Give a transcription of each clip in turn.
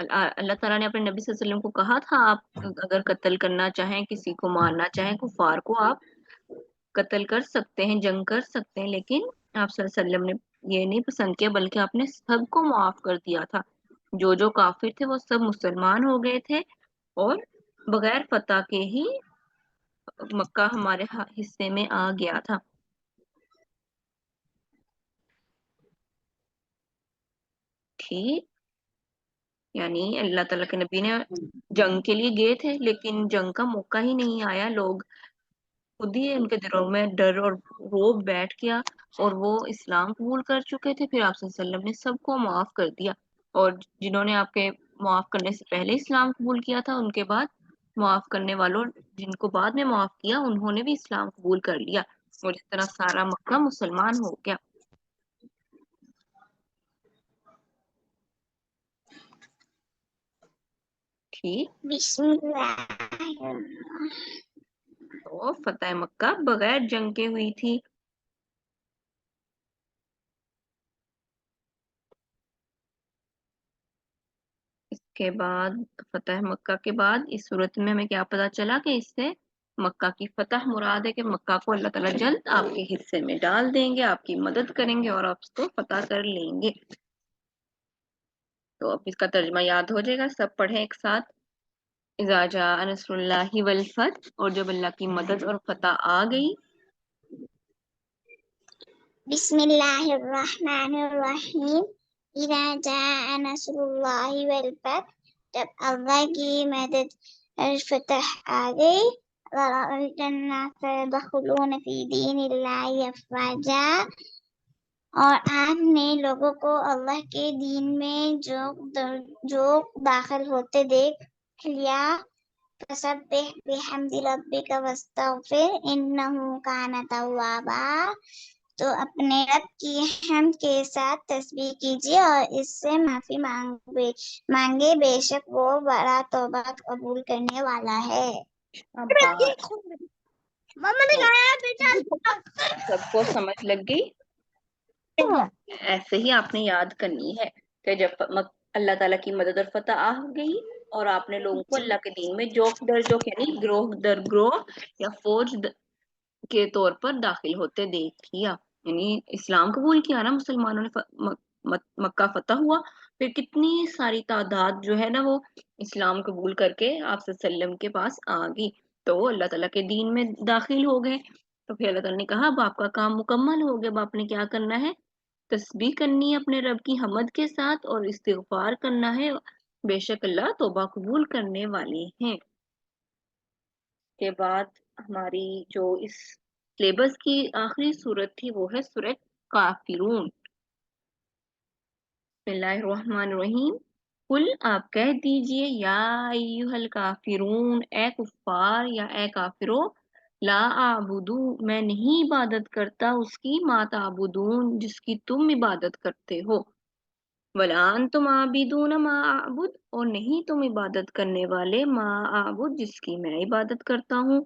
اللہ تعالیٰ نے اپنے نبی صلی اللہ علیہ وسلم کو کہا تھا آپ اگر قتل کرنا چاہیں، کسی کو مارنا چاہیں، کفار کو آپ قتل کر سکتے ہیں، جنگ کر سکتے ہیں، لیکن آپ صلی اللہ علیہ وسلم نے یہ نہیں پسند کیا، بلکہ آپ نے سب کو معاف کر دیا تھا۔ جو کافر تھے وہ سب مسلمان ہو گئے تھے، اور بغیر فتح کے ہی مکہ ہمارے حصے میں آ گیا تھا۔ ٹھیک، یعنی اللہ تعالیٰ کے نبی نے جنگ کے لیے گئے تھے، لیکن جنگ کا موقع ہی نہیں آیا، لوگ خود ہی ان کے دلوں میں ڈر اور روب بیٹھ گیا، اور وہ اسلام قبول کر چکے تھے۔ پھر آپ صلی اللہ علیہ وسلم نے سب کو معاف کر دیا، اور جنہوں نے آپ کے معاف کرنے سے پہلے اسلام قبول کیا تھا، ان کے بعد معاف کرنے والوں جن کو بعد میں معاف کیا، انہوں نے بھی اسلام قبول کر لیا، اور اس طرح سارا مکہ مسلمان ہو گیا۔ ٹھیک، بسم اللہ تو فتح مکہ بغیر جنگ کے ہوئی تھی۔ اس کے بعد فتح مکہ کے بعد اس صورت میں ہمیں کیا پتا چلا کہ اس سے مکہ کی فتح مراد ہے، کہ مکہ کو اللہ تعالیٰ جلد آپ کے حصے میں ڈال دیں گے، آپ کی مدد کریں گے، اور آپ اس کو فتح کر لیں گے۔ تو اب اس کا ترجمہ یاد ہو جائے گا، سب پڑھیں ایک ساتھ۔ اذا جاء نصر اللہ والفتح، اور جب اللہ کی مدد اور فتح آ گئی۔ بسم اللہ الرحمن الرحیم اذا جاء نصر اللہ والفتح، جب اللہ کی مدد اور فتح آ گئی، ورأيت الناس يدخلون في دين اللہ افواجا، اور آپ نے لوگوں کو اللہ کے دین میں جو داخل ہوتے دیکھ لیا۔ فسبح بحمد ربک واستغفر انہ کان توابا، تو اپنے رب کی حمد کے ساتھ تسبیح کیجیے اور اس سے معافی مانگے، بے شک وہ بڑا توبہ قبول کرنے والا ہے۔ سب کو سمجھ لگ گئی؟ ایسے ہی آپ نے یاد کرنی ہے کہ جب اللہ تعالیٰ کی مدد اور فتح آ گئی، اور آپ نے لوگوں کو اللہ کے دین میں جوک در جوک، یعنی گروہ در گروہ یا فوج کے طور پر داخل ہوتے دیکھ لیا، یعنی اسلام قبول کیا نا مسلمانوں نے، مکہ فتح ہوا، پھر کتنی ساری تعداد جو ہے نا وہ اسلام قبول کر کے آپ صلی اللہ علیہ وسلم کے پاس آ گئی، تو وہ اللہ تعالیٰ کے دین میں داخل ہو گئے۔ تو پھر اللہ تعالیٰ نے کہا اب آپ کا کام مکمل ہو گیا، اب آپ نے کیا کرنا ہے؟ تسبیح کرنی ہے اپنے رب کی حمد کے ساتھ، اور استغفار کرنا ہے، بے شک اللہ توبہ قبول کرنے والے ہیں۔ کے بعد ہماری جو اس سلیبس کی آخری سورت تھی وہ ہے سورت کافرون۔ بسم اللہ الرحمن الرحیم، قل آپ کہہ دیجئے، یا ایھا الکافرون، اے کفار یا اے کافرو، لا اعبدو، میں نہیں عبادت کرتا اس کی، ما تعبدون، جس کی تم عبادت کرتے ہو، ولا انتم عابدون ما اعبد، اور نہیں تم عبادت کرنے والے، ما اعبد، جس کی میں عبادت کرتا ہوں،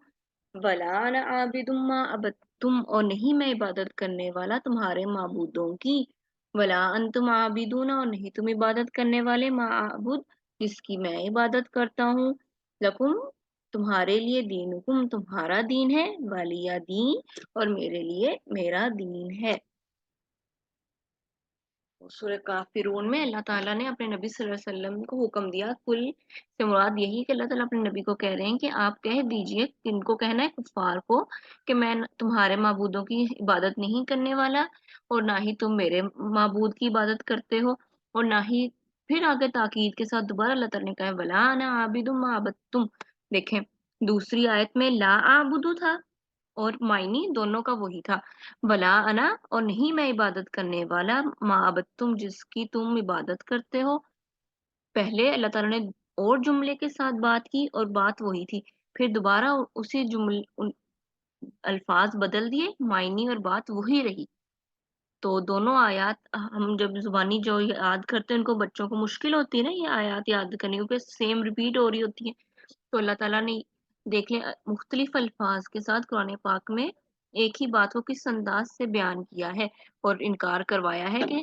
ولا انا عابد ما عبدتم، اور نہیں میں عبادت کرنے والا تمہارے معبودوں کی، ولا انتم عابدون، اور نہیں تم عبادت کرنے والے، ما اعبد، جس کی میں عبادت کرتا ہوں، لکم، تمہارے لیے، دینکم، تمہارا دین ہے، ولی دین، اور میرے لیے میرا دین ہے۔ سورہ کافرون میں اللہ تعالیٰ نے اپنے نبی صلی اللہ علیہ وسلم کو حکم دیا، کل سے مراد یہی کہ اللہ تعالیٰ اپنے نبی کو کہہ رہے ہیں کہ آپ کہہ دیجئے، کن کو کہنا ہے؟ کفار کو، کہ میں تمہارے معبودوں کی عبادت نہیں کرنے والا، اور نہ ہی تم میرے معبود کی عبادت کرتے ہو، اور نہ ہی، پھر آگے تاکید کے ساتھ دوبارہ اللہ تعالیٰ نے کہا ولا انا عابد ما عبدتم۔ دیکھیں دوسری آیت میں لا اعبدو تھا، اور معنی دونوں کا وہی تھا، ولا انا، اور نہیں میں عبادت کرنے والا، ما عبدتم، جس کی تم عبادت کرتے ہو۔ پہلے اللہ تعالیٰ نے اور جملے کے ساتھ بات کی اور بات وہی تھی، پھر دوبارہ اسی الفاظ بدل دیے، معنی اور بات وہی رہی۔ تو دونوں آیات ہم جب زبانی جو یاد کرتے ہیں ان کو، بچوں کو مشکل ہوتی ہے نا یہ آیات یاد کرنے، کیونکہ سیم ریپیٹ ہو رہی ہوتی ہے، تو اللہ تعالیٰ نے دیکھ لیں مختلف الفاظ کے ساتھ قرآن پاک میں ایک ہی بات کو کس انداز سے بیان کیا ہے، اور انکار کروایا ہے کہ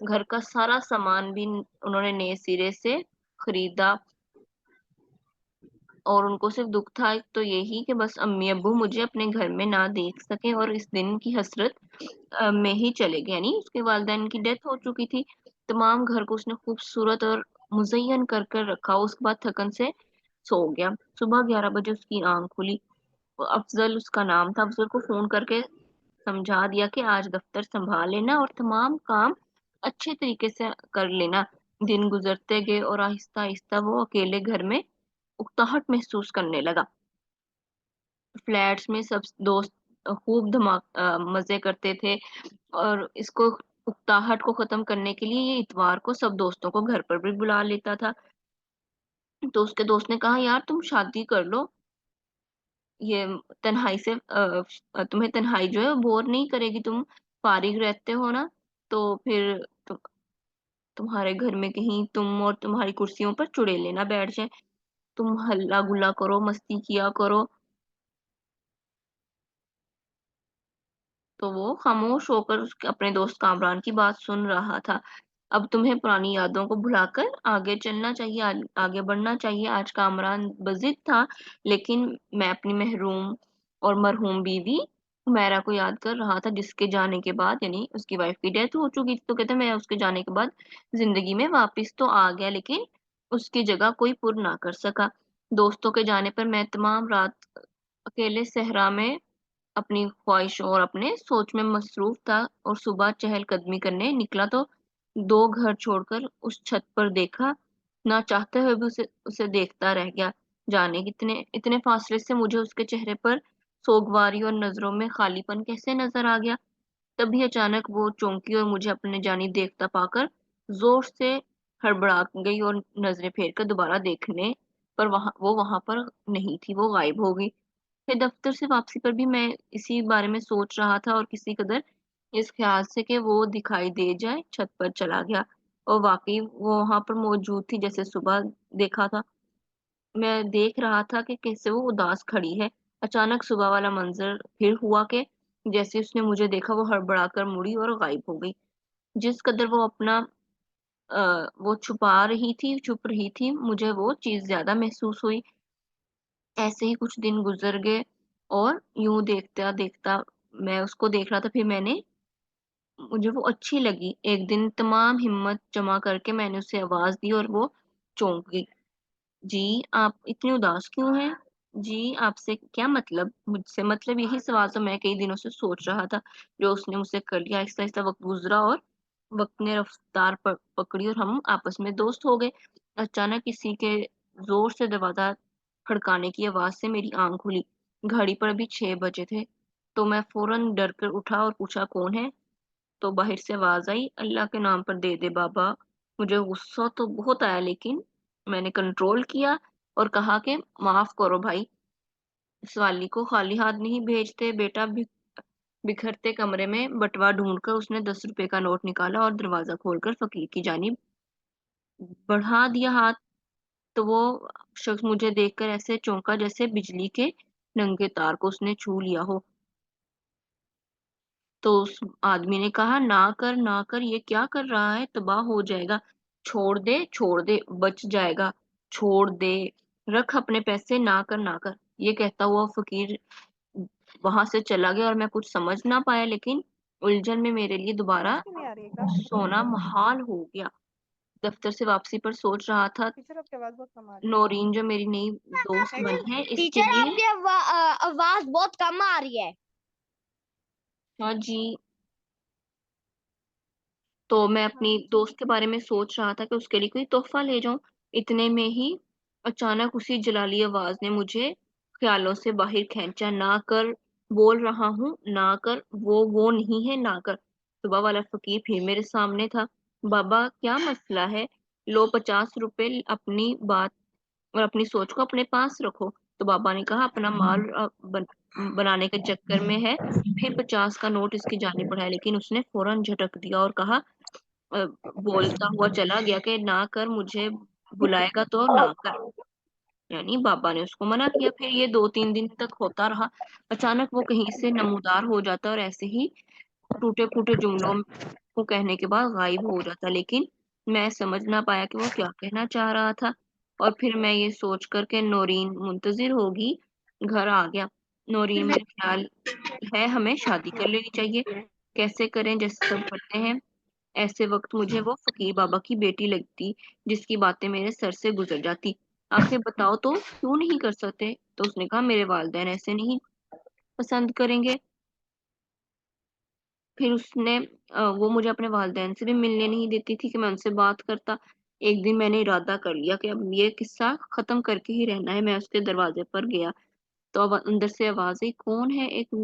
گھر کا سارا سامان بھی انہوں نے نئے سرے سے خریدا، اور ان کو صرف دکھ تھا تو یہی کہ بس امی ابو مجھے اپنے گھر میں نہ دیکھ سکے، اور اس دن کی حسرت میں ہی چلے گئے، یعنی اس کے والدین کی ڈیتھ ہو چکی تھی۔ تمام گھر کو اس نے خوبصورت اور مزین کر کر رکھا، اس کے بعد تھکن سے سو گیا۔ صبح 11 بجے اس کی آنکھ کھلی، افضل اس کا نام تھا۔ افضل کو فون کر کے سمجھا دیا کہ آج دفتر سنبھال لینا اور تمام کام اچھے طریقے سے کر لینا۔ دن گزرتے گئے اور آہستہ آہستہ وہ اکیلے گھر میں اکتاہٹ محسوس کرنے لگا۔ فلیٹس میں سب دوست خوب مزے کرتے تھے، اور اس کو اکتاہٹ کو ختم کرنے کے لیے یہ اتوار کو سب دوستوں کو گھر پر بھی بلا لیتا تھا۔ تو اس کے دوست نے کہا یار تم شادی کر لو، یہ تنہائی سے تمہیں تنہائی جو ہے بور نہیں کرے گی، تم فارغ رہتے ہو نا، تو پھر تمہارے گھر میں کہیں تم اور تمہاری کرسیوں پر چڑیلے نہ بیٹھ جائیں، تم ہلا گلا کرو، مستی کیا کرو۔ تو وہ خاموش ہو کر اپنے دوست کامران کی بات سن رہا تھا۔ اب تمہیں پرانی یادوں کو بھلا کر آگے چلنا چاہیے، آگے بڑھنا چاہیے۔ آج کامران بضد تھا، لیکن میں اپنی محروم اور مرحوم بیوی میرا کو یاد کر رہا تھا، جس کے جانے کے بعد، یعنی اس کی وائف کی ڈیتھ ہو چکی تھی، تو کہتے میں اس کے جانے کے بعد زندگی میں واپس تو آ گیا، لیکن اس کی جگہ کوئی پر نہ کر سکا۔ دوستوں کے جانے پر میں تمام رات اکیلے صحرا میں اپنی خواہشوں اور اپنے سوچ میں مصروف تھا، اور صبح چہل قدمی کرنے نکلا تو 2 گھر چھوڑ کر اس چھت پر دیکھا، نہ چاہتے ہوئے بھی اسے دیکھتا رہ گیا۔ جانے اتنے فاصلے سے مجھے اس کے چہرے پر سوگواری اور نظروں میں خالی پن کیسے نظر آ گیا۔ تبھی اچانک وہ چونکی اور مجھے اپنے جانب دیکھتا پا کر زور سے ہڑبڑا گئی، اور نظریں پھیر کر دوبارہ دیکھنے پر وہ وہاں پر نہیں تھی، وہ غائب ہو گئی۔ پھر دفتر سے واپسی پر بھی میں اسی بارے میں سوچ رہا تھا، اور کسی قدر اس خیال سے کہ وہ دکھائی دے جائے چھت پر چلا گیا، اور واقعی وہ وہاں پر موجود تھی جیسے صبح دیکھا تھا۔ میں دیکھ رہا تھا کہ کیسے وہ اداس کھڑی ہے۔ اچانک صبح والا منظر پھر ہوا کہ جیسے اس نے مجھے دیکھا وہ ہڑبڑا کر مڑی اور غائب ہو گئی۔ جس قدر وہ اپنا وہ چھپ رہی تھی، مجھے وہ چیز زیادہ محسوس ہوئی۔ ایسے ہی کچھ دن گزر گئے، اور یوں دیکھتا دیکھتا میں اس کو دیکھ رہا تھا، پھر مجھے وہ اچھی لگی۔ ایک دن تمام ہمت جمع کر کے میں نے اسے آواز دی، اور وہ چونک گئی۔ جی آپ اتنی اداس کیوں ہیں؟ جی آپ سے کیا مطلب؟ مجھ سے مطلب یہی سوال تو میں کئی دنوں سے سوچ رہا تھا، جو اس نے مجھ سے کر لیا۔ آہستہ آہستہ وقت گزرا، اور وقت نے رفتار پکڑی، اور ہم آپس میں دوست ہو گئے۔ اچانک کسی کے زور سے دروازہ کھڑکانے کی آواز سے میری آنکھ کھلی۔ گھڑی پر ابھی 6 بجے تھے، تو میں فوراً ڈر کر اٹھا اور پوچھا کون ہے؟ تو باہر سے آواز آئی، اللہ کے نام پر دے دے بابا۔ مجھے غصہ تو بہت آیا، لیکن میں نے کنٹرول کیا اور کہا کہ معاف کرو بھائی، سوالی کو خالی ہاتھ نہیں بھیجتے بیٹا۔ بکھرتے کمرے میں بٹوا ڈھونڈ کر اس نے 10 روپے کا نوٹ نکالا اور دروازہ کھول کر فقیر کی جانب بڑھا دیا ہاتھ، تو وہ شخص مجھے دیکھ کر ایسے چونکا جیسے بجلی کے ننگے تار کو اس نے چھو لیا ہو۔ تو اس آدمی نے کہا نہ کر یہ کیا کر رہا ہے، تباہ ہو جائے گا، چھوڑ دے بچ جائے گا، چھوڑ دے، رکھ اپنے پیسے، نہ کر۔ یہ کہتا ہوا فقیر وہاں سے چلا گیا، اور میں کچھ سمجھ نہ پایا، لیکن الجھن میں میرے لیے دوبارہ آواز کیوں نہیں آ رہی ہے کا سونا محال ہو گیا۔ دفتر سے واپسی پر سوچ رہا تھا، ٹیچر آپ کی آواز بہت کم آ رہی ہے۔ نورین جو میری نئی دوست بنی ہے، اس کے ٹیچر لیے آپ کی آواز بہت کم آ رہی ہے۔ ہاں جی، تو میں اپنی دوست کے بارے میں سوچ رہا تھا کہ اس کے لیے کوئی تحفہ لے جاؤں۔ اتنے میں ہی اچانک اسی جلالی آواز نے مجھے خیالوں سے باہر کھینچا، نہ کر، بول رہا ہوں نہ کر، وہ نہیں ہے، نہ کر۔ صبح والا فقیر پھر میرے سامنے تھا۔ بابا کیا مسئلہ ہے؟ لو 50 روپے، اپنی بات اور اپنی سوچ کو اپنے پاس رکھو۔ تو بابا نے کہا اپنا مال بنانے کے چکر میں ہے۔ پھر 50 کا نوٹ اس کی جانب بڑھایا، لیکن اس نے فوراً جھٹک دیا اور کہا بولتا ہوا چلا گیا کہ نہ کر، مجھے بلائے گا تو نہ کر، یعنی بابا نے اس کو منع کیا۔ پھر یہ 2-3 دن تک ہوتا رہا۔ اچانک وہ کہیں سے نمودار ہو جاتا، اور ایسے ہی ٹوٹے پھوٹے جملوں کو کہنے کے بعد غائب ہو جاتا، لیکن میں سمجھ نہ پایا کہ وہ کیا کہنا چاہ رہا تھا، اور پھر میں یہ سوچ کر کہ نورین منتظر ہوگی گھر آ گیا۔ نورین، میرا خیال ہے ہمیں شادی کر لینی چاہیے۔ کیسے کریں؟ جیسے سب کرتے ہیں۔ ایسے وقت مجھے وہ فقیر بابا کی بیٹی لگتی جس کی باتیں میرے سر سے گزر جاتی۔ آخر بتاؤ تو کیوں نہیں کر سکتے؟ تو اس نے کہا میرے والدین ایسے نہیں پسند کریں گے۔ پھر اس نے وہ مجھے اپنے والدین سے بھی ملنے نہیں دیتی تھی کہ میں ان سے بات کرتا۔ ایک دن میں نے ارادہ کر لیا کہ اب یہ قصہ ختم کر کے ہی رہنا ہے۔ میں اس کے دروازے پر گیا تو اب اندر سے آواز آئی، کون ہے؟ ایک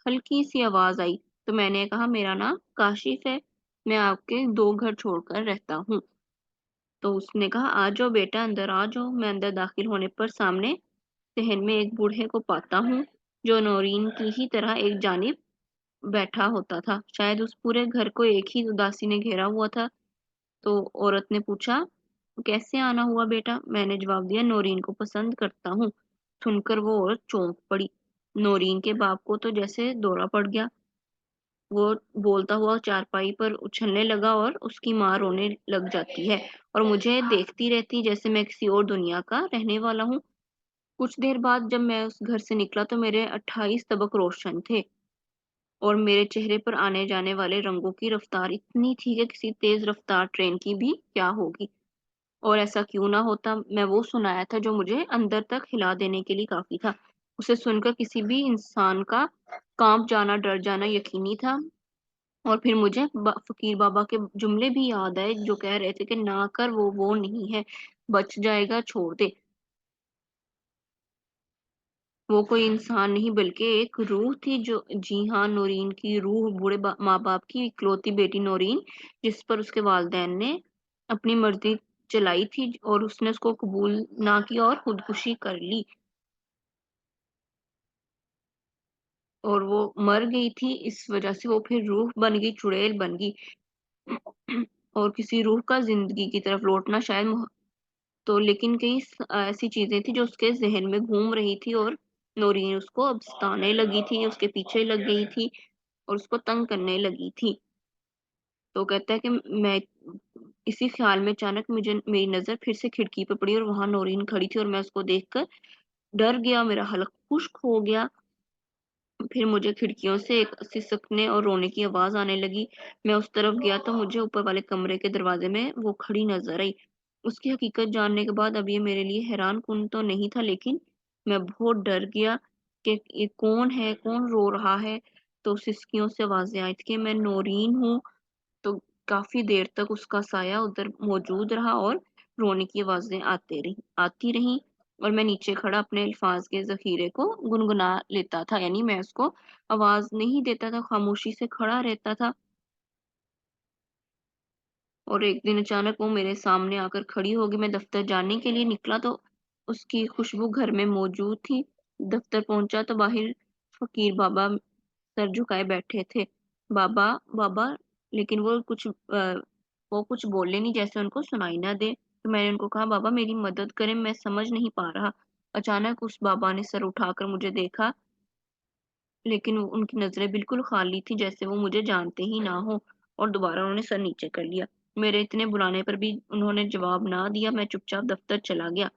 ہلکی سی آواز آئی تو میں نے کہا میرا نام کاشف ہے، میں آپ کے 2 گھر چھوڑ کر رہتا ہوں۔ تو اس نے کہا آ جاؤ بیٹا، اندر آ جاؤ۔ میں اندر داخل ہونے پر سامنے صحن میں ایک بوڑھے کو پاتا ہوں جو نورین کی ہی طرح ایک جانب بیٹھا ہوتا تھا۔ شاید اس پورے گھر کو ایک ہی اداسی نے گھیرا ہوا تھا۔ تو عورت نے پوچھا کیسے آنا ہوا بیٹا؟ میں نے جواب دیا نورین کو پسند کرتا ہوں۔ سن کر وہ عورت چونک پڑی۔ نورین کے باپ کو تو جیسے دورہ پڑ گیا۔ وہ بولتا ہوا چارپائی پر اچھلنے لگا اور اس کی ماں رونے لگ جاتی ہے اور مجھے دیکھتی رہتی جیسے میں کسی اور دنیا کا رہنے والا ہوں۔ کچھ دیر بعد جب میں اس گھر سے نکلا تو میرے 28 طبق روشن تھے اور میرے چہرے پر آنے جانے والے رنگوں کی رفتار اتنی تھی کہ کسی تیز رفتار ٹرین کی بھی کیا ہوگی۔ اور ایسا کیوں نہ ہوتا، میں وہ سنایا تھا جو مجھے اندر تک ہلا دینے کے لیے کافی تھا۔ اسے سن کر کسی بھی انسان کا کانپ جانا، ڈر جانا یقینی تھا۔ اور پھر مجھے فقیر بابا کے جملے بھی یاد آئے جو کہہ رہے تھے کہ نہ کر، وہ نہیں ہے، بچ جائے گا، چھوڑ دے۔ وہ کوئی انسان نہیں بلکہ ایک روح تھی جو، جی ہاں، نورین کی روح، بوڑھے ماں باپ کی اکلوتی بیٹی نورین، جس پر اس کے والدین نے اپنی مرضی چلائی تھی اور اس نے اس کو قبول نہ کیا اور خودکشی کر لی اور وہ مر گئی تھی۔ اس وجہ سے وہ پھر روح بن گئی، چڑیل بن گئی اور کسی روح کا زندگی کی طرف لوٹنا شاید تو، لیکن کئی ایسی چیزیں تھیں جو اس کے ذہن میں گھوم رہی تھی اور نورین اس کو اب ستانے لگی تھی، اس کے پیچھے لگ گئی تھی اور اس کو تنگ کرنے لگی تھی۔ تو کہتا ہے کہ میں اسی خیال میں اچانک میری نظر پھر سے کھڑکی پہ پڑی اور وہاں نورین کھڑی تھی اور میں اس کو دیکھ کر ڈر گیا، میرا حلق خشک ہو گیا۔ پھر مجھے کھڑکیوں سے ایک سسکنے اور رونے کی آواز آنے لگی۔ میں اس طرف گیا تو مجھے اوپر والے کمرے کے دروازے میں وہ کھڑی نظر آئی۔ اس کی حقیقت جاننے کے بعد اب یہ میرے لیے حیران کن تو نہیں تھا، لیکن میں بہت ڈر گیا کہ یہ کون ہے، کون رو رہا ہے۔ تو سسکیوں سے آوازیں آئی تھی کہ میں نورین ہوں۔ تو کافی دیر تک اس کا سایہ ادھر موجود رہا اور رونے کی آوازیں آتی رہیں اور میں نیچے کھڑا اپنے الفاظ کے ذخیرے کو گنگنا لیتا تھا، یعنی میں اس کو آواز نہیں دیتا تھا، خاموشی سے کھڑا رہتا تھا۔ اور ایک دن اچانک وہ میرے سامنے آ کر کھڑی ہوگی۔ میں دفتر جانے کے لیے نکلا تو اس کی خوشبو گھر میں موجود تھی۔ دفتر پہنچا تو باہر فقیر بابا سر جھکائے بیٹھے تھے۔ بابا بابا، لیکن وہ کچھ بولے نہیں، جیسے ان کو سنائی نہ دے۔ تو میں نے ان کو کہا بابا میری مدد کریں، میں سمجھ نہیں پا رہا۔ اچانک اس بابا نے سر اٹھا کر مجھے دیکھا، لیکن ان کی نظریں بالکل خالی تھی جیسے وہ مجھے جانتے ہی نہ ہو، اور دوبارہ انہوں نے سر نیچے کر لیا۔ میرے اتنے بلانے پر بھی انہوں نے جواب نہ دیا۔ میں چپ چاپ دفتر چلا گیا۔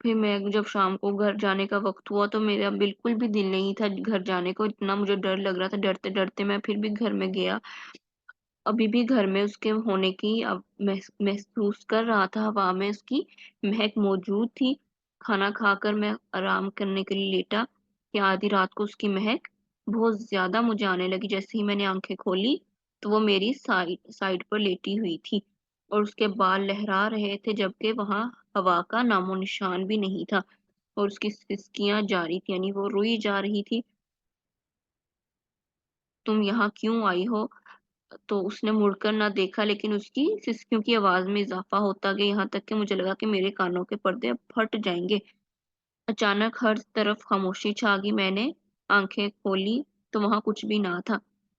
پھر میں جب شام کو گھر جانے کا وقت ہوا تو میرا بالکل بھی دل نہیں تھا گھر جانے کو، اتنا مجھے ڈر لگ رہا تھا۔ ڈرتے ڈرتے میں پھر بھی گھر میں گیا۔ ابھی بھی گھر میں اس کے ہونے کی محسوس کر رہا تھا، ہوا میں اس کی مہک موجود تھی۔ کھانا کھا کر میں آرام کرنے کے لیے لیٹا کہ آدھی رات کو اس کی مہک بہت زیادہ مجھے آنے لگی۔ جیسے ہی میں نے آنکھیں کھولی تو وہ میری سائڈ پر لیٹی ہوئی تھی اور اس کے بال لہرا رہے تھے، جبکہ وہاں ہوا کا نام و نشان بھی نہیں تھا اور اس کی سسکیاں جاری تھی، یعنی وہ روئی جا رہی تھی۔ تم یہاں کیوں آئی ہو؟ تو اس نے مڑ کر نہ دیکھا، لیکن اس کی سسکیوں کی آواز میں اضافہ ہوتا گیا، یہاں تک کہ مجھے لگا کہ میرے کانوں کے پردے اب پھٹ جائیں گے۔ اچانک ہر طرف خاموشی چھا گئی۔ میں نے آنکھیں کھولی تو وہاں کچھ بھی نہ تھا۔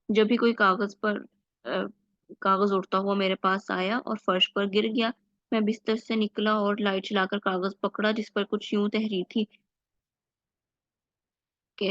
جب بھی کوئی کاغذ اڑتا ہوا میرے پاس آیا اور فرش پر گر گیا، میں بستر سے نکلا اور لائٹ چلا کر کاغذ پکڑا جس پر کچھ یوں تحریر تھی کہ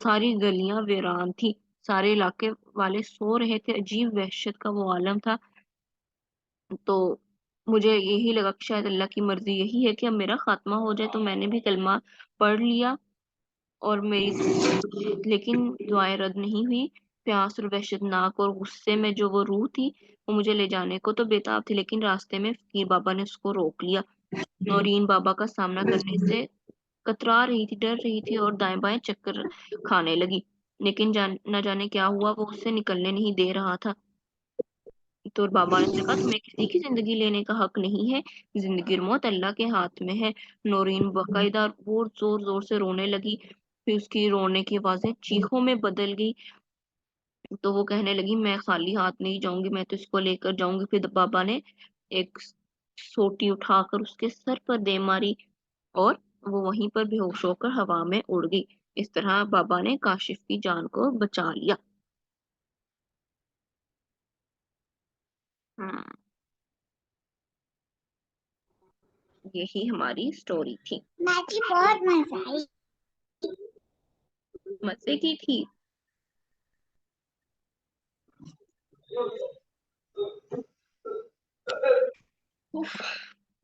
ساری گلیاں ویران تھی، سارے علاقے والے سو رہے تھے، عجیب وحشت کا وہ عالم تھا۔ تو مجھے یہی لگا کہ شاید اللہ کی مرضی یہی ہے کہ اب میرا خاتمہ ہو جائے، تو میں نے بھی کلمہ پڑھ لیا اور لیکن دعائیں رد نہیں ہوئی۔ پیاس اور وحشت ناک اور غصے میں جو وہ روح تھی وہ مجھے لے جانے کو تو بےتاب تھی، لیکن راستے میں فقیر بابا نے اس کو روک لیا۔ نورین بابا کا سامنا کرنے سے کترا رہی تھی، ڈر رہی تھی اور دائیں بائیں چکر کھانے لگی، لیکن نہ جانے کیا ہوا، وہ اس سے نکلنے نہیں دے رہا تھا۔ تو بابا نے کہا تمہیں کسی کی زندگی لینے کا حق نہیں ہے، زندگی اور موت اللہ کے ہاتھ میں ہے۔ نورین باقاعدہ بہت زور زور سے رونے لگی، پھر اس کی رونے کی آوازیں چیخوں میں بدل گئی، تو وہ کہنے لگی میں خالی ہاتھ نہیں جاؤں گی، میں تو اس کو لے کر جاؤں گی۔ پھر بابا نے ایک سوٹی اٹھا کر اس کے سر پر دے ماری اور وہ وہیں پر بے ہوش ہو کر ہوا میں اڑ گئی۔ اس طرح بابا نے کاشف کی جان کو بچا لیا۔ یہی ہماری سٹوری تھی، باجی بہت مزہ آئی۔ مزے کی تھی۔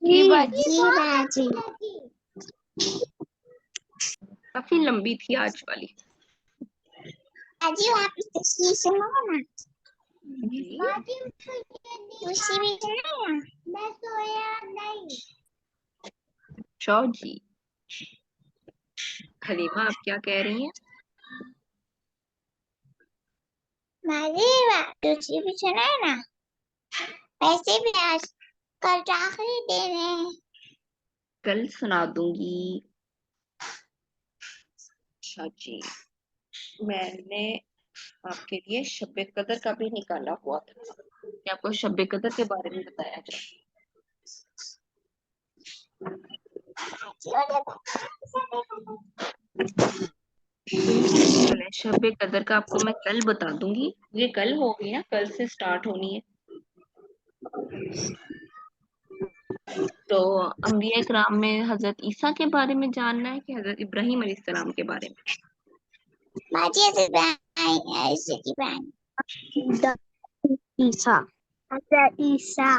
جی باجی، جی باجی، کافی لمبی تھی آج والی۔ باجی واپس تشریح سنو نا، جی خوشی بھی سنایا۔ میں سویا نہیں۔ شو جی، حلیمہ آپ کیا کہہ رہی ہیں؟ باجی خوشی بھی سنایا نا، ویسے بھی آج کل تو آخری دن ہے۔ کل سنا دوں گی۔ اچھا جی، میں نے آپ کے لیے شب قدر کا بھی نکالا ہوا تھا کہ آپ کو شب قدر کے بارے میں بتایا جائے۔ چلیں شب قدر کا آپ کو میں کل بتا دوں گی، یہ کل ہوگی نا، کل سے سٹارٹ ہونی ہے۔ تو انبیاء کرام میں حضرت عیسیٰ کے بارے میں جاننا ہے کہ حضرت ابراہیم علیہ السلام کے بارے میں؟ باجی حضرت ابراہیم، عیسیٰ، حضرت عیسیٰ،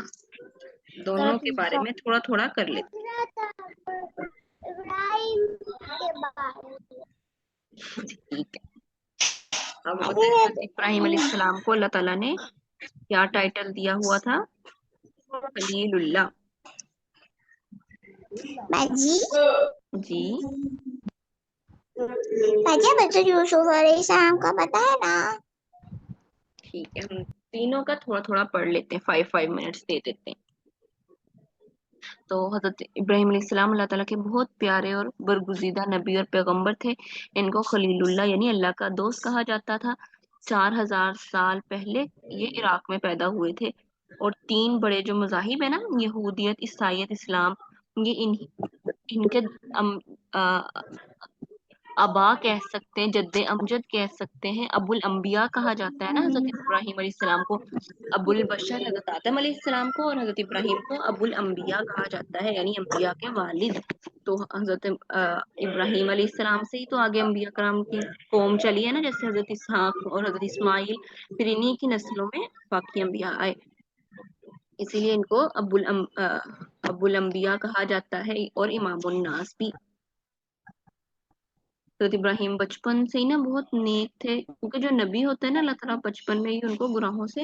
دونوں کے بارے میں تھوڑا تھوڑا کر لیتے ابراہیم کے بارے میں۔ ٹھیک ہے۔ اب حضرت ابراہیم علیہ السلام کو اللہ تعالیٰ نے کیا ٹائٹل دیا ہوا تھا؟ خلیل اللہ۔ باجی جی باجی حضرت یوسف علیہ السلام کا پتہ ہے نا؟ ٹھیک ہے، ہم تینوں کا تھوڑا تھوڑا پڑھ لیتے ہیں، 5 منٹس دے دیتے ہیں۔ تو حضرت ابراہیم علیہ السلام اللہ تعالیٰ کے بہت پیارے اور برگزیدہ نبی اور پیغمبر تھے۔ ان کو خلیل اللہ یعنی اللہ کا دوست کہا جاتا تھا۔ 4000 سال پہلے یہ عراق میں پیدا ہوئے تھے، اور 3 بڑے جو مذاہب ہیں نا، یہودیت، عیسائیت، اسلام، یہ ان کے ابا کہہ سکتے ہیں، جد امجد کہہ سکتے ہیں، ابو الانبیاء کہا جاتا ہے نا حضرت ابراہیم علیہ السلام کو، ابو البشر حضرت آدم علیہ السلام کو، اور حضرت ابراہیم کو ابو الانبیاء کہا جاتا ہے، یعنی انبیاء کے والد۔ تو حضرت ابراہیم علیہ السلام سے ہی تو آگے انبیاء کرام کی قوم چلی ہے نا، جیسے حضرت اسحاق اور حضرت اسماعیل، پھر انہی کی نسلوں میں باقی انبیاء آئے، اسی لیے ان کو ابو الانبیاء کہا جاتا ہے، اور امام الناس بھی۔ حضرت ابراہیم بچپن سے ہی نا بہت نیک تھے، کیونکہ جو نبی ہوتے ہیں نا اللہ تعالیٰ بچپن میں ہی ان کو گناہوں سے،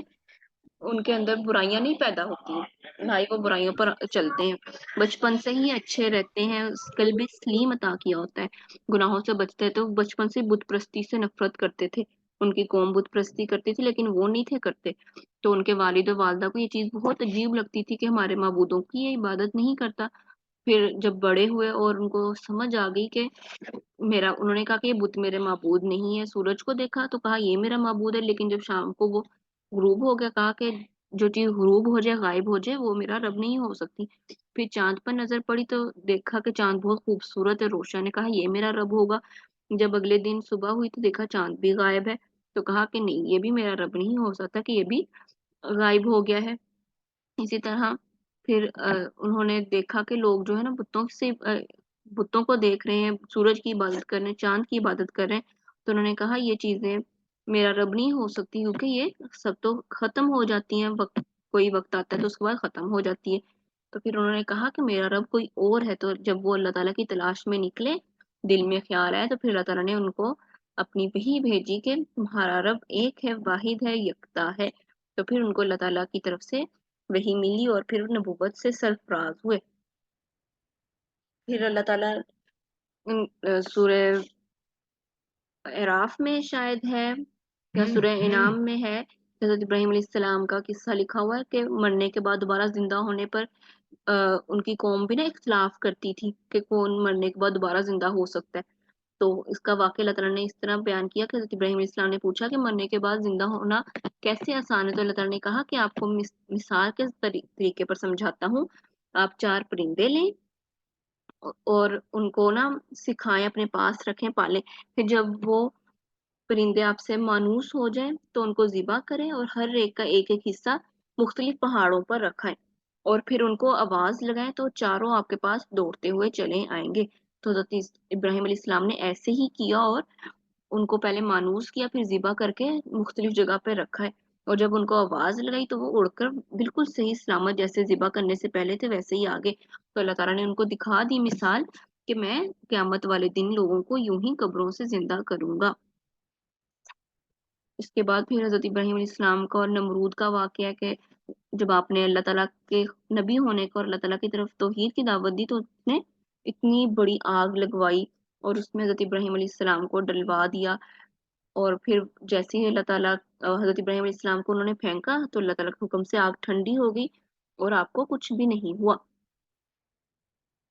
ان کے اندر برائیاں نہیں پیدا ہوتی ہیں، بھائی وہ برائیوں پر چلتے ہیں، بچپن سے ہی اچھے رہتے ہیں، قلب سلیم عطا کیا ہوتا ہے، گناہوں سے بچتے ہیں۔ تو بچپن سے بت پرستی سے نفرت کرتے تھے، ان کی قوم بت پرستی کرتی تھی لیکن وہ نہیں تھے کرتے، تو ان کے والد و والدہ کو یہ چیز بہت عجیب لگتی تھی کہ ہمارے معبودوں کی یہ عبادت نہیں کرتا۔ پھر جب بڑے ہوئے اور ان کو سمجھ آ گئی کہ انہوں نے کہا کہ یہ بت میرے معبود نہیں ہے، سورج کو دیکھا تو کہا یہ میرا معبود ہے، لیکن جب شام کو وہ غروب ہو گیا، کہا کہ جو چیز غروب ہو جائے، غائب ہو جائے، وہ میرا رب نہیں ہو سکتی۔ پھر چاند پر نظر پڑی تو دیکھا کہ چاند بہت خوبصورت ہے، روشن ہے، کہا یہ میرا رب ہوگا۔ جب اگلے دن صبح ہوئی تو دیکھا چاند بھی غائب ہے، تو کہا کہ نہیں، یہ بھی میرا رب نہیں ہو سکتا کہ یہ بھی غائب ہو گیا ہے۔ اسی طرح پھر انہوں نے دیکھا کہ لوگ جو ہے نا بتوں کو دیکھ رہے ہیں، سورج کی عبادت کر رہے ہیں، چاند کی عبادت کر رہے ہیں، تو انہوں نے کہا یہ چیزیں میرا رب نہیں ہو سکتی، کیونکہ یہ سب تو ختم ہو جاتی ہیں، کوئی وقت آتا ہے تو اس کے بعد ختم ہو جاتی ہے۔ تو پھر انہوں نے کہا کہ میرا رب کوئی اور ہے۔ تو جب وہ اللہ تعالیٰ کی تلاش میں نکلے، دل میں خیال آیا، تو پھر اللہ تعالیٰ نے ان کو اپنی وحی بھیجی کہ تمہارا رب ایک ہے، واحد ہے، یکتا ہے۔ تو پھر ان کو اللہ تعالیٰ کی طرف سے وحی ملی اور پھر نبوت سے سرفراز ہوئے۔ پھر اللہ تعالیٰ سورہ اعراف میں شاید ہے یا سورہ انعام میں ہے، حضرت ابراہیم علیہ السلام کا قصہ لکھا ہوا ہے کہ مرنے کے بعد دوبارہ زندہ ہونے پر ان کی قوم بھی نا اختلاف کرتی تھی کہ کون مرنے کے بعد دوبارہ زندہ ہو سکتا ہے۔ تو اس کا واقعہ اللہ تعالیٰ نے اس طرح بیان کیا کہ حضرت ابراہیم علیہ السلام نے پوچھا کہ مرنے کے بعد زندہ ہونا کیسے آسان ہے؟ تو اللہ تعالیٰ نے کہا کہ آپ کو مثال کے طریقے پر سمجھاتا ہوں۔ آپ 4 پرندے لیں اور ان کو نا سکھائیں، اپنے پاس رکھیں، پالیں۔ پھر جب وہ پرندے آپ سے مانوس ہو جائیں تو ان کو ذبح کریں اور ہر ایک کا ایک ایک حصہ مختلف پہاڑوں پر رکھائیں اور پھر ان کو آواز لگائیں تو چاروں آپ کے پاس دوڑتے ہوئے چلے آئیں گے۔ تو حضرت ابراہیم علیہ السلام نے ایسے ہی کیا اور ان کو پہلے مانوس کیا، پھر ذبح کر کے مختلف جگہ پہ رکھا ہے، اور جب ان کو آواز لگائی تو وہ اڑ کر بالکل صحیح سلامت جیسے ذبح کرنے سے پہلے تھے ویسے ہی آگے۔ تو اللہ تعالیٰ نے ان کو دکھا دی مثال کہ میں قیامت والے دن لوگوں کو یوں ہی قبروں سے زندہ کروں گا۔ اس کے بعد پھر حضرت ابراہیم علیہ السلام کا اور نمرود کا واقعہ ہے کہ جب آپ نے اللہ تعالیٰ کے نبی ہونے کو اور اللہ تعالیٰ کی طرف توحید کی دعوت دی تو اس نے اتنی بڑی آگ لگوائی اور اس میں حضرت ابراہیم علیہ السلام کو ڈلوا دیا، اور پھر جیسے ہی اللہ تعالیٰ حضرت ابراہیم علیہ السلام کو انہوں نے پھینکا تو اللہ تعالیٰ کے حکم سے آگ ٹھنڈی ہو گئی اور آپ کو کچھ بھی نہیں ہوا۔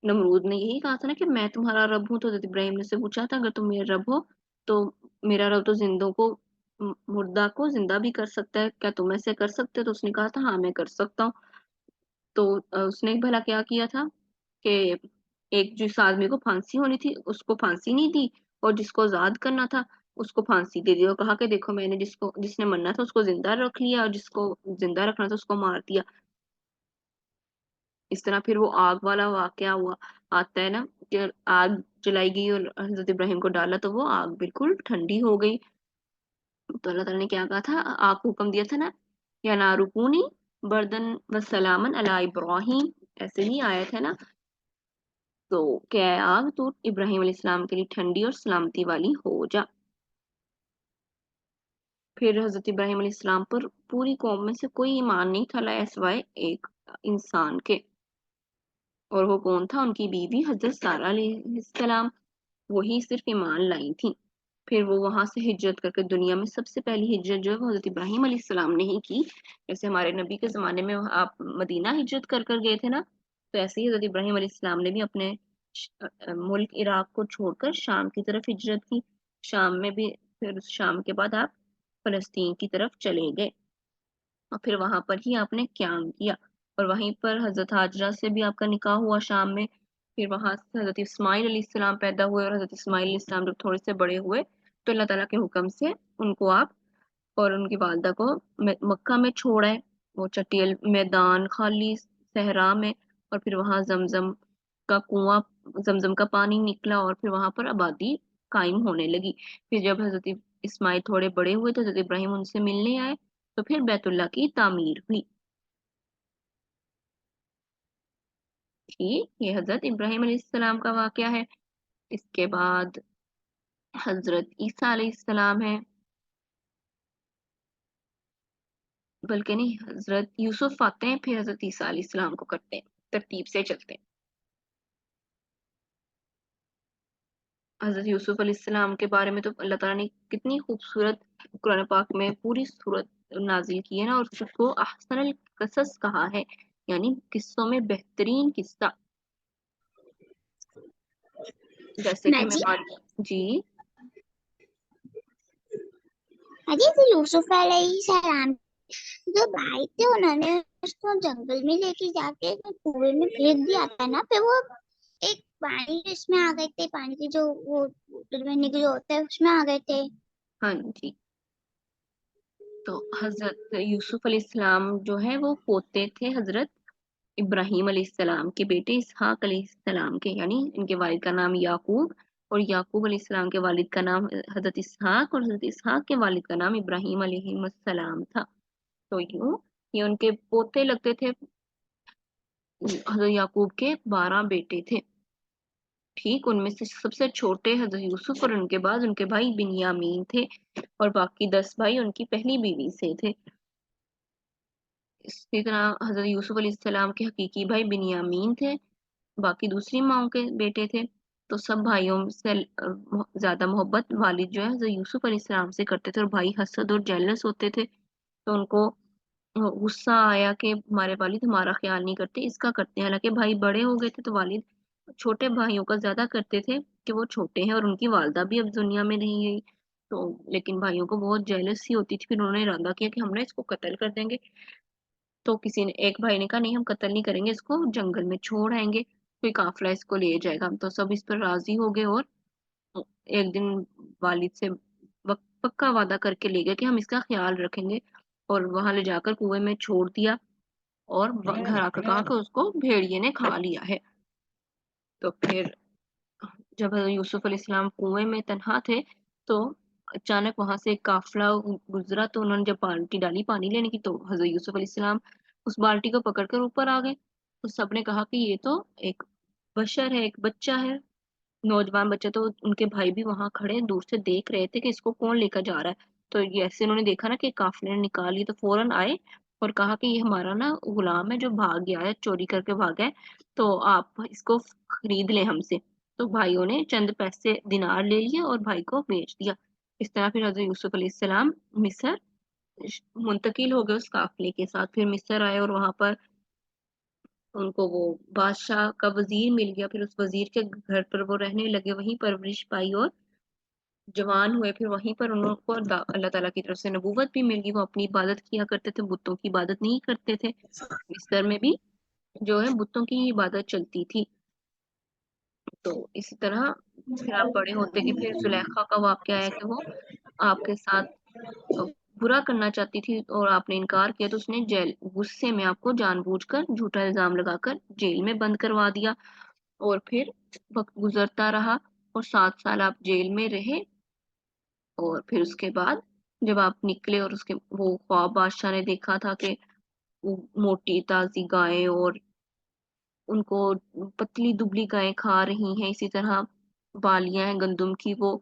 نمرود نے یہی کہا تھا نا کہ میں تمہارا رب ہوں، تو حضرت ابراہیم نے سے پوچھا تھا اگر تم میرا رب ہو تو میرا رب تو زندوں کو مردہ کو زندہ بھی کر سکتا ہے، کیا تم ایسے کر سکتے ہو؟ تو اس نے کہا تھا ہاں میں کر سکتا ہوں۔ تو اس نے بھلا کیا کیا تھا کہ ایک جس آدمی کو پھانسی ہونی تھی اس کو پھانسی نہیں دی، اور جس کو آزاد کرنا تھا اس کو پھانسی دے دی، اور کہا کہ دیکھو میں نے جس نے مرنا تھا اس کو زندہ رکھ لیا اور جس کو زندہ رکھنا تھا اس کو مار دیا۔ اس طرح پھر وہ آگ والا واقعہ ہوا آتا ہے نا کہ آگ جلائی گئی اور حضرت ابراہیم کو ڈالا تو وہ آگ بالکل ٹھنڈی ہو گئی۔ تو اللہ تعالیٰ نے کیا کہا تھا، آگ کو حکم دیا تھا نا یا نارکونی بردن و سلامن علی ابراہیم، ایسے ہی آیت ہے نا۔ تو کیا آگ تو ابراہیم علیہ السلام کے لیے ٹھنڈی اور سلامتی والی ہو جا۔ پھر حضرت ابراہیم علیہ السلام پر پوری قوم میں سے کوئی ایمان نہیں تھا لایا سوائے ایک انسان کے، اور وہ کون تھا؟ ان کی بیوی حضرت سارہ علیہ السلام، وہی صرف ایمان لائی تھی۔ پھر وہ وہاں سے ہجرت کر کے دنیا میں سب سے پہلی ہجرت جو ہے وہ حضرت ابراہیم علیہ السلام نے ہی کی۔ جیسے ہمارے نبی کے زمانے میں آپ مدینہ ہجرت کر کر گئے تھے نا، تو ایسے ہی حضرت ابراہیم علیہ السلام نے بھی اپنے ملک عراق کو چھوڑ کر شام کی طرف ہجرت کی۔ شام میں بھی پھر شام کے بعد آپ فلسطین کی طرف چلے گئے اور پھر وہاں پر ہی آپ نے قیام کیا، اور وہیں پر حضرت ہاجرہ سے بھی آپ کا نکاح ہوا شام میں۔ پھر وہاں سے حضرت اسماعیل علیہ السلام پیدا ہوئے، اور حضرت اسماعیل علیہ السلام جب تھوڑے سے بڑے ہوئے تو اللہ تعالیٰ کے حکم سے ان کو آپ اور ان کی والدہ کو مکہ میں چھوڑ آئے، وہ چٹیل میدان خالی صحرا میں، اور پھر وہاں زمزم کا کنواں، زمزم کا پانی نکلا اور پھر وہاں پر آبادی قائم ہونے لگی۔ پھر جب حضرت اسماعیل تھوڑے بڑے ہوئے تو حضرت ابراہیم ان سے ملنے آئے تو پھر بیت اللہ کی تعمیر ہوئی۔ ٹھیک، یہ حضرت ابراہیم علیہ السلام کا واقعہ ہے۔ اس کے بعد حضرت عیسیٰ علیہ السلام ہے، بلکہ نہیں، حضرت یوسف آتے ہیں پھر حضرت عیسیٰ علیہ السلام کو کرتے ہیں، ترتیب سے چلتے ہیں۔ حضرت یوسف علیہ السلام کے بارے میں تو اللہ تعالیٰ نے کتنی خوبصورت قرآن پاک میں پوری صورت نازل کی ہے نا، اور اس کو احسن القصص کہا ہے، یعنی قصوں میں بہترین قصہ۔ جیسے کہ میں جی حضرت یوسف علیہ السلام جو بھائی تھے انہوں نے اس کو جنگل میں لے کے جا کے کنویں میں پھینک دیا تھا نا، پھر وہ ایک پانی اس میں آ گئے تھے، پانی کی جو وہ جو ہوتا ہے اس میں آ گئے تھے۔ ہاں جی، تو حضرت یوسف علیہ السلام جو ہے وہ پوتے تھے حضرت ابراہیم علیہ السلام کے بیٹے اسحاق علیہ السلام کے، یعنی ان کے والد کا نام یعقوب اور یعقوب علیہ السلام کے والد کا نام حضرت اسحاق اور حضرت اسحاق کے والد کا نام ابراہیم علیہ السلام تھا۔ تو یوں یہ ان کے پوتے لگتے تھے۔ حضرت یعقوب کے 12 بیٹے تھے، ٹھیک، ان میں سے سب سے چھوٹے حضرت یوسف اور ان کے بعد ان کے بھائی بنیامین تھے، اور باقی 10 بھائی ان کی پہلی بیوی سے تھے۔ اسی طرح حضرت یوسف علیہ السلام کے حقیقی بھائی بنیامین تھے، باقی دوسری ماؤں کے بیٹے تھے۔ تو سب بھائیوں سے زیادہ محبت والد جو ہے حضرت یوسف علیہ السلام سے کرتے تھے، اور بھائی حسد اور جیلس ہوتے تھے، تو ان کو غصہ آیا کہ ہمارے والد ہمارا خیال نہیں کرتے، اس کا کرتے ہیں۔ حالانکہ بھائی بڑے ہو گئے تھے تو والد چھوٹے بھائیوں کا زیادہ کرتے تھے کہ وہ چھوٹے ہیں، اور ان کی والدہ بھی اب دنیا میں نہیں گئی، تو لیکن بھائیوں کو بہت جیلس سی ہوتی تھی۔ پھر انہوں نے ارادہ کیا کہ ہم نے اس کو قتل کر دیں گے۔ تو کسی نے، ایک بھائی نے کہا نہیں ہم قتل نہیں کریں گے، اس کو جنگل میں چھوڑ آئیں گے، کوئی قافلہ اس کو لے جائے گا۔ تو سب اس پر راضی ہو گئے، اور ایک دن والد سے پکا وعدہ کر کے لے گئے کہ ہم اس کا خیال رکھیں گے، اور وہاں لے جا کر کنویں میں چھوڑ دیا، اور گھر آ کر کہا کہ اس کو بھیڑیے نے کھا لیا ہے۔ تو پھر جب حضرت یوسف علیہ السلام کنویں میں تنہا تھے تو اچانک وہاں سے ایک قافلہ گزرا، تو انہوں نے جب بالٹی ڈالی پانی لینے کی تو حضرت یوسف علیہ السلام اس بالٹی کو پکڑ کر اوپر آ گئے۔ تو سب نے کہا کہ یہ تو ایک بشر ہے، ایک بچہ ہے، نوجوان بچہ۔ تو ان کے بھائی بھی وہاں کھڑے دور سے دیکھ رہے تھے کہ اس کو کون لے کر جا رہا ہے۔ تو یہ ایسے انہوں نے دیکھا نا کہ قافلے نے نکال لی، تو فوراً آئے اور کہا کہ یہ ہمارا نا غلام ہے جو بھاگ گیا ہے، چوری کر کے بھاگا ہے، تو آپ اس کو خرید لیں ہم سے۔ تو بھائیوں نے چند پیسے دینار لے لیے اور بھائی کو بیچ دیا۔ اس طرح پھر حضرت یوسف علیہ السلام مصر منتقل ہو گئے اس قافلے کے ساتھ۔ پھر مصر آئے اور وہاں پر ان کو وہ بادشاہ کا وزیر مل گیا، پھر اس وزیر کے گھر پر وہ رہنے لگے، وہیں پرورش پائی اور جوان ہوئے۔ پھر وہیں پر انہوں کو اللہ تعالیٰ کی طرف سے نبوت بھی مل گئی۔ وہ اپنی عبادت کیا کرتے تھے، بتوں کی عبادت نہیں کرتے تھے۔ مصر میں بھی جو ہے بتوں کی عبادت چلتی تھی۔ تو اسی طرح پھر آپ بڑے ہوتے کہ پھر زلیخا کا واقعہ ہے کہ وہ آپ کے ساتھ برا کرنا چاہتی تھی اور آپ نے انکار کیا، تو اس نے غصے میں آپ کو جان بوجھ کر جھوٹا الزام لگا کر جیل میں بند کروا دیا۔ اور پھر وقت گزرتا رہا اور 7 سال آپ جیل میں رہے، اور پھر اس کے بعد جب آپ نکلے اور اس کے وہ خواب بادشاہ نے دیکھا تھا کہ وہ موٹی تازی گائیں اور ان کو پتلی دبلی گائیں کھا رہی ہیں، اسی طرح بالیاں ہیں گندم کی وہ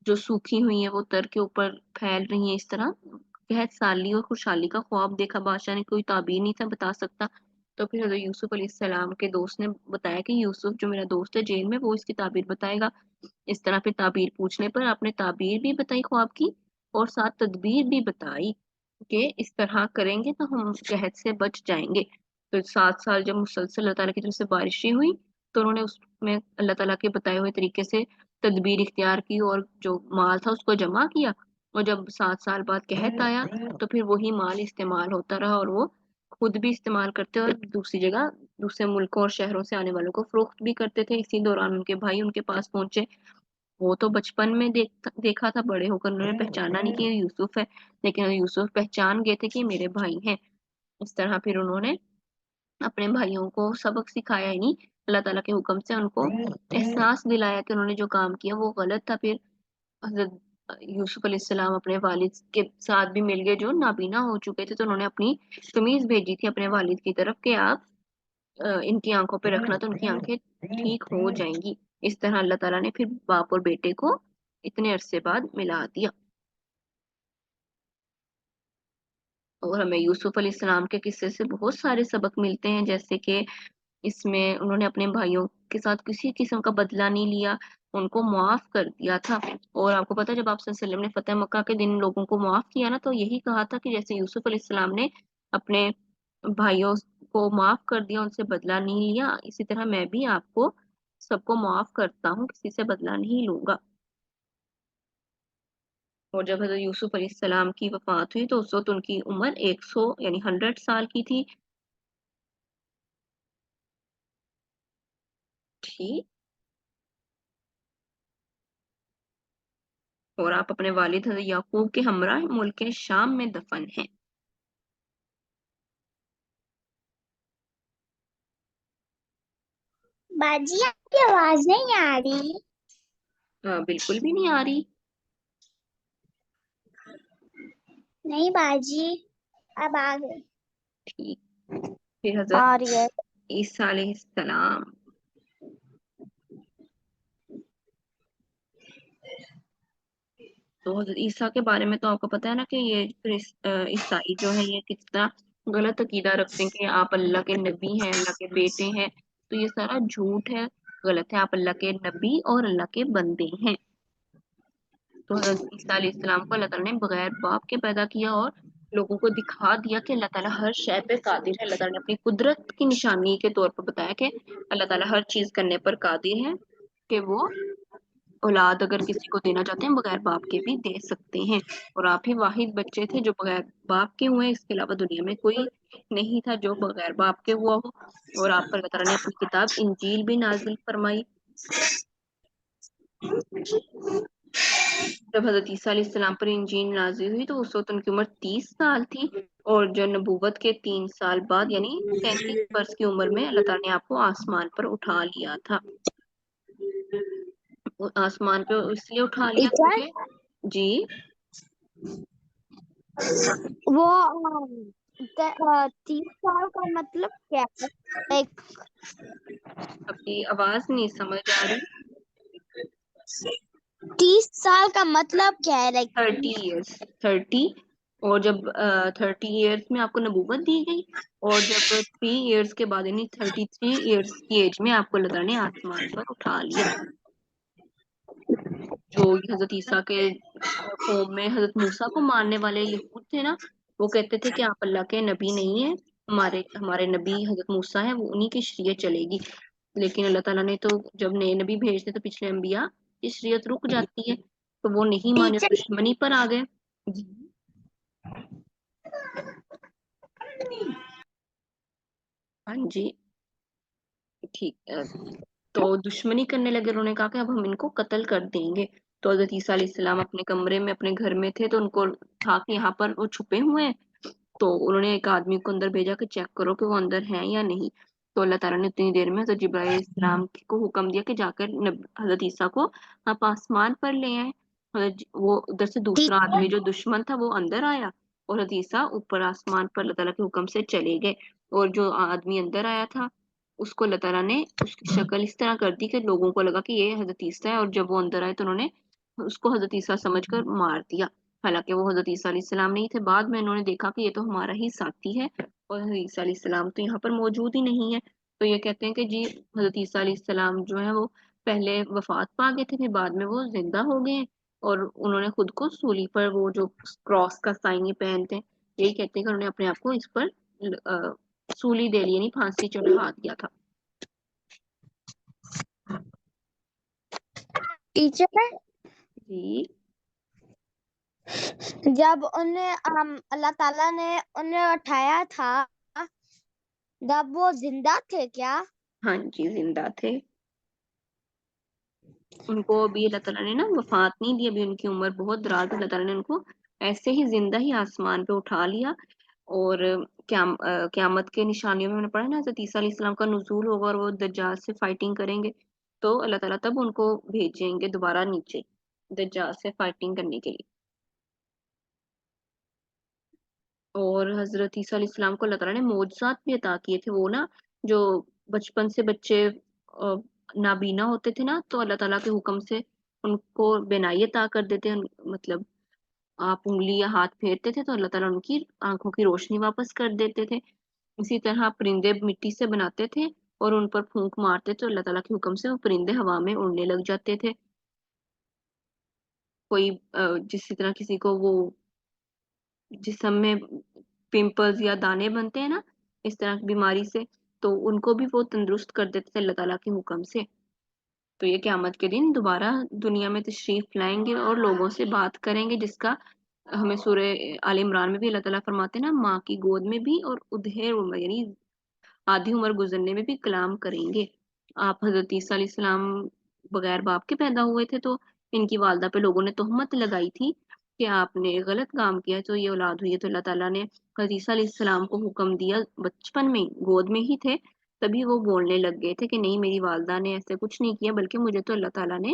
جو سوکھی ہوئی ہیں وہ تر کے اوپر پھیل رہی ہیں، اس طرح قحط سالی اور خوشحالی کا خواب دیکھا بادشاہ نے، کوئی تعبیر نہیں تھا بتا سکتا۔ تو پھر حضرت یوسف علیہ السلام کے دوست نے بتایا کہ یوسف جو میرا دوست ہے جیل میں، وہ اس کی تعبیر بتائے گا۔ اس طرح پھر تعبیر پوچھنے پر آپ نے تعبیر بھی بتائی خواب کی، اور ساتھ تدبیر بھی بتائی کہ اس طرح کریں گے تو ہم قحط سے بچ جائیں گے۔ تو 7 سال جب مسلسل اللہ تعالیٰ کی طرف سے بارشیں ہوئی تو انہوں نے اس میں اللہ تعالیٰ کے بتائے ہوئے طریقے سے تدبیر اختیار کی، اور جو مال تھا اس کو جمع کیا، اور جب 7 سال بعد قحط آیا تو پھر وہی مال استعمال ہوتا رہا، اور وہ خود بھی استعمال کرتے اور دوسری جگہ دوسرے ملکوں اور شہروں سے آنے والوں کو فروخت بھی کرتے تھے۔ اسی دوران ان کے بھائی ان کے پاس پہنچے، وہ تو بچپن میں دیکھا تھا، بڑے ہو کر انہوں نے پہچانا نہیں کہ یہ یوسف ہے، لیکن یوسف پہچان گئے تھے کہ میرے بھائی ہیں۔ اس طرح پھر انہوں نے اپنے بھائیوں کو سبق سکھایا ہی نہیں، اللہ تعالیٰ کے حکم سے ان کو احساس دلایا کہ انہوں نے جو کام کیا وہ غلط تھا۔ پھر حضرت یوسف علیہ السلام اپنے والد کے ساتھ بھی مل گئے جو نابینا ہو چکے تھے، تو انہوں نے اپنی قمیض بھیجی تھی اپنے والد کی طرف کہ آپ ان کی آنکھوں پہ رکھنا تو ان کی آنکھیں ٹھیک ہو جائیں گی۔ اس طرح اللہ تعالیٰ نے پھر باپ اور بیٹے کو اتنے عرصے بعد ملا دیا۔ اور ہمیں یوسف علیہ السلام کے قصے سے بہت سارے سبق ملتے ہیں، جیسے کہ اس میں انہوں نے اپنے بھائیوں کے ساتھ کسی قسم کا بدلہ نہیں لیا، ان کو معاف کر دیا تھا۔ اور آپ کو پتا جب آپ صلی اللہ علیہ وسلم نے فتح مکہ کے دن لوگوں کو معاف کیا نا، تو یہی کہا تھا کہ جیسے یوسف علیہ السلام نے اپنے بھائیوں کو معاف کر دیا، ان سے بدلہ نہیں لیا، اسی طرح میں بھی آپ کو سب کو معاف کرتا ہوں، کسی سے بدلہ نہیں لوں گا۔ اور جب حضرت یوسف علیہ السلام کی وفات ہوئی تو اس وقت ان کی عمر 100 یعنی 100 سال کی تھی، ٹھیک۔ اور آپ اپنے والد حضرت یعقوب کے ہمراہ ملک شام میں دفن ہیں۔ باجی آپ کی آواز نہیں آ رہی۔ بالکل بھی نہیں آ رہی؟ نہیں باجی، اب آ گئی. ٹھیک. پھر آ حضرت رہی ہے. عیسیٰ علیہ السلام. تو حضرت عیسیٰ کے بارے میں تو آپ کو پتا ہے نا کہ یہ عیسائی جو ہے یہ کس طرح غلط عقیدہ رکھتے ہیں کہ آپ اللہ کے نبی ہیں، اللہ کے بیٹے ہیں. تو یہ سارا جھوٹ ہے، غلط ہے. آپ اللہ کے نبی اور اللہ کے بندے ہیں. تو حضرت عیسیٰ علیہ السلام کو اللہ تعالیٰ نے بغیر باپ کے پیدا کیا اور لوگوں کو دکھا دیا کہ اللہ تعالیٰ ہر شے پہ قادر ہے. اللہ تعالیٰ نے اپنی قدرت کی نشانی کے طور پر بتایا کہ اللہ تعالیٰ ہر چیز کرنے پر قادر ہے، کہ وہ اولاد اگر کسی کو دینا چاہتے ہیں بغیر باپ کے بھی دے سکتے ہیں. اور آپ ہی واحد بچے تھے جو بغیر باپ کے ہوئے. اس کے علاوہ دنیا میں کوئی نہیں تھا جو بغیر باپ کے ہوا ہو. اور آپ پر اللہ تعالیٰ نے اپنی کتاب انجیل بھی نازل فرمائی. جب حضرت عیسیٰ علیہ السلام پر انجیل نازل ہوئی تو اس وقت ان کی عمر 30 سال تھی. اور جو نبوت کے 3 سال بعد یعنی 33 برس کی عمر میں اللہ تعالیٰ نے آپ کو آسمان پر اٹھا لیا تھا. آسمان پہ اس لیے اٹھا لیا ٹیچر کیونکہ جی وہ 30 سال کا مطلب کیا ہے؟ Like, اپنی آواز نہیں سمجھ آ رہی. 30 سال کا مطلب کیا ہے؟ 30 ایئرس 30. اور جب 30 ایئرس میں آپ کو نبوت دی گئی اور جب 3 ایئرس کے بعد یعنی 33 ایئرس کی ایج میں آپ کو اللہ تعالیٰ نے آسمان پر اٹھا لیا. جو حضرت عیسیٰ کے قوم میں حضرت موسیٰ کو ماننے والے یہود تھے نا، وہ کہتے تھے کہ آپ اللہ کے نبی نہیں ہیں، ہمارے نبی حضرت موسیٰ ہیں، وہ انہی کی شریعت چلے گی. لیکن اللہ تعالیٰ نے تو جب نئے نبی بھیجتے تو پچھلے انبیاء کی شریعت رک جاتی ہے، تو وہ نہیں مانے، ٹیچر دشمنی پر آ گئے. جی ہاں جی ٹھیک. تو دشمنی کرنے لگے. انہوں نے کہا کہ اب ہم ان کو قتل کر دیں گے. تو حضرت عیسیٰ علیہ السلام اپنے کمرے میں اپنے گھر میں تھے تو ان کو تھا کہ یہاں پر وہ چھپے ہوئے ہیں. تو انہوں نے ایک آدمی کو اندر بھیجا کہ چیک کرو کہ وہ اندر ہیں یا نہیں. تو اللہ تعالیٰ نے اتنی دیر میں حضرت جبرائیل علیہ السلام کو حکم دیا کہ جا کر حضرت عیسیٰ کو آپ آسمان پر لے آئیں. وہ ادھر سے دوسرا آدمی جو دشمن تھا وہ اندر آیا اور حضرت عیسیٰ اوپر آسمان پر اللہ تعالیٰ کے حکم سے چلے گئے. اور جو آدمی اندر آیا تھا اس کو اللہ تعالیٰ نے اس کی شکل اس طرح کر دی کہ لوگوں کو لگا کہ یہ حضرت عیسیٰ ہے. اور جب وہ اندر آئے تو انہوں نے اس کو حضرت عیسیٰ سمجھ کر مار دیا، حالانکہ وہ حضرت عیسیٰ علیہ السلام نہیں تھے. بعد میں انہوں نے دیکھا کہ یہ تو ہمارا ہی ساتھی ہے اور حضرت عیسیٰ علیہ السلام تو یہاں پر موجود ہی نہیں ہے. تو یہ کہتے ہیں کہ جی حضرت عیسیٰ علیہ السلام جو ہے وہ پہلے وفات پا گئے تھے، پھر بعد میں وہ زندہ ہو گئے ہیں اور انہوں نے خود کو سولی پر وہ جو کراس کا سائن یہ پہنتے ہیں، یہی کہتے ہیں کہ انہوں نے اپنے آپ کو اس پر سولی دے لی یعنی پھانسی چڑھا دیا تھا. ٹیچر جی جب انہیں اللہ تعالیٰ نے انہیں اٹھایا تھا جب وہ زندہ تھے کیا؟ ہاں جی زندہ تھے. ان کو ابھی اللہ تعالیٰ نے نا وفات نہیں دی، ابھی ان کی عمر بہت دراز. اللہ تعالیٰ نے ان کو ایسے ہی زندہ ہی آسمان پہ اٹھا لیا. اور قیامت کے نشانیوں میں ہم نے پڑھا نا حضرت عیسیٰ علیہ السلام کا نزول ہوگا اور وہ دجال سے فائٹنگ کریں گے. تو اللہ تعالیٰ تب ان کو بھیجیں گے دوبارہ نیچے دجال سے فائٹنگ کرنے کے لیے. اور حضرت عیسیٰ علیہ السلام کو اللہ تعالیٰ نے معجزات بھی عطا کیے تھے. وہ نا جو بچپن سے بچے نابینا ہوتے تھے نا تو اللہ تعالیٰ کے حکم سے ان کو بینائی عطا کر دیتے. مطلب آپ انگلی یا ہاتھ پھیرتے تھے تو اللہ تعالیٰ ان کی آنکھوں کی روشنی واپس کر دیتے تھے. اسی طرح پرندے مٹی سے بناتے تھے اور ان پر پھونک مارتے تو اللہ تعالیٰ کے حکم سے وہ پرندے ہوا میں اڑنے لگ جاتے تھے. کوئی جس طرح کسی کو وہ جسم میں پمپلز یا دانے بنتے ہیں نا اس طرح کی بیماری سے، تو ان کو بھی وہ تندرست کر دیتے تھے اللہ تعالیٰ کے حکم سے. تو یہ قیامت کے دن دوبارہ دنیا میں تشریف لائیں گے اور لوگوں سے بات کریں گے، جس کا ہمیں سورہ آل عمران میں بھی اللہ تعالیٰ فرماتے ہیں نا ماں کی گود میں بھی اور ادھیر عمر یعنی آدھی عمر گزرنے میں بھی کلام کریں گے. آپ حضرت عیسیٰ علیہ السلام بغیر باپ کے پیدا ہوئے تھے تو ان کی والدہ پہ لوگوں نے تہمت لگائی تھی کہ آپ نے غلط کام کیا تو یہ اولاد ہوئی ہے. تو اللہ تعالیٰ نے حضرت عیسیٰ علیہ السلام کو حکم دیا، بچپن میں گود میں ہی تھے تبھی وہ بولنے لگ گئے تھے کہ نہیں میری والدہ نے ایسے کچھ نہیں کیا بلکہ مجھے تو اللہ تعالیٰ نے